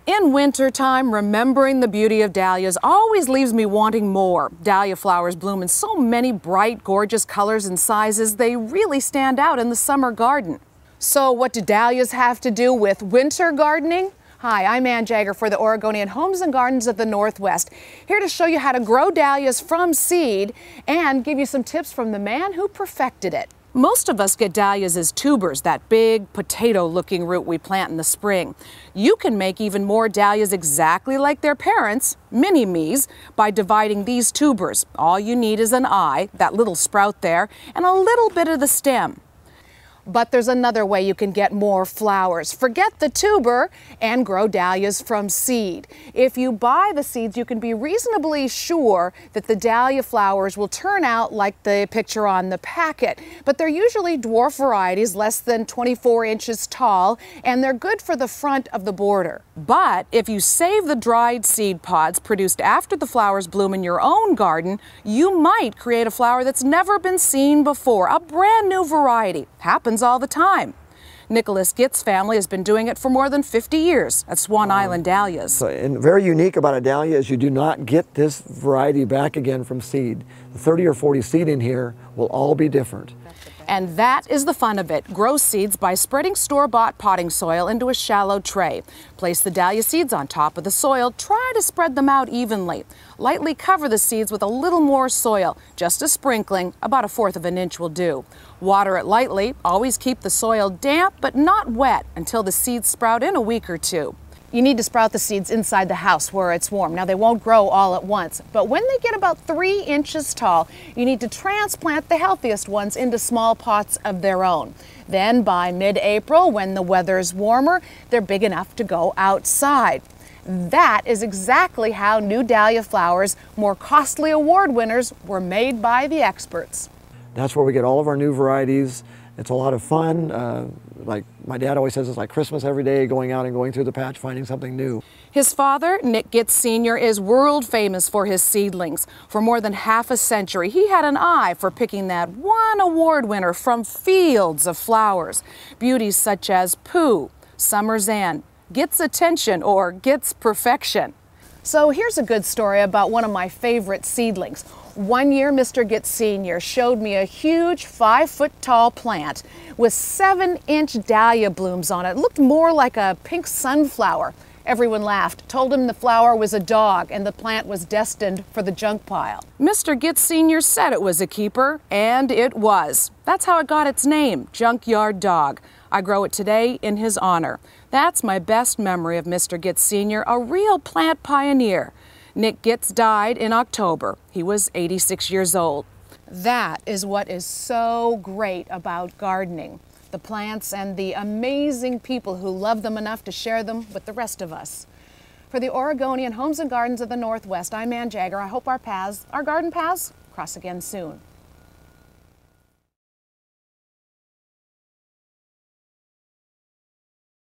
In wintertime, remembering the beauty of dahlias always leaves me wanting more. Dahlia flowers bloom in so many bright, gorgeous colors and sizes, they really stand out in the summer garden. So what do dahlias have to do with winter gardening? Hi, I'm Ann Jagger for the Oregonian Homes and Gardens of the Northwest, here to show you how to grow dahlias from seed and give you some tips from the man who perfected it. Most of us get dahlias as tubers, that big potato-looking root we plant in the spring. You can make even more dahlias exactly like their parents, mini-me's, by dividing these tubers. All you need is an eye, that little sprout there, and a little bit of the stem. But there's another way you can get more flowers. Forget the tuber and grow dahlias from seed. If you buy the seeds, you can be reasonably sure that the dahlia flowers will turn out like the picture on the packet. But they're usually dwarf varieties, less than 24 inches tall, and they're good for the front of the border. But if you save the dried seed pods produced after the flowers bloom in your own garden, you might create a flower that's never been seen before, a brand new variety. Happens all the time. Nicholas Gitt's family has been doing it for more than 50 years at Swan Island Dahlias. And very unique about a dahlia is you do not get this variety back again from seed. The 30 or 40 seed in here will all be different. And that is the fun of it. Grow seeds by spreading store-bought potting soil into a shallow tray. Place the dahlia seeds on top of the soil. Try to spread them out evenly. Lightly cover the seeds with a little more soil. Just a sprinkling, about 1/4 of an inch will do. Water it lightly. Always keep the soil damp but not wet until the seeds sprout in a week or two. You need to sprout the seeds inside the house where it's warm. Now, they won't grow all at once, but when they get about 3 inches tall, you need to transplant the healthiest ones into small pots of their own. Then by mid-April, when the weather's warmer, they're big enough to go outside. That is exactly how new dahlia flowers, more costly award winners, were made by the experts. That's where we get all of our new varieties. It's a lot of fun. Like my dad always says, it's like Christmas every day, going out and going through the patch, finding something new. His father, Nick Gitt Sr., is world famous for his seedlings. For more than half a century, he had an eye for picking that one award winner from fields of flowers. Beauties such as Pooh, Summer's End, Gitt's Attention, or Gitt's Perfection. So here's a good story about one of my favorite seedlings. One year, Mr. Gitt Sr. showed me a huge 5-foot-tall plant with 7-inch dahlia blooms on it. It looked more like a pink sunflower. Everyone laughed, told him the flower was a dog and the plant was destined for the junk pile. Mr. Gitt Sr. said it was a keeper, and it was. That's how it got its name, Junkyard Dog. I grow it today in his honor. That's my best memory of Mr. Gitt Sr., a real plant pioneer. Nick Gitt died in October. He was 86 years old. That is what is so great about gardening. The plants and the amazing people who love them enough to share them with the rest of us. For the Oregonian Homes and Gardens of the Northwest, I'm Ann Jagger. I hope our garden paths, cross again soon.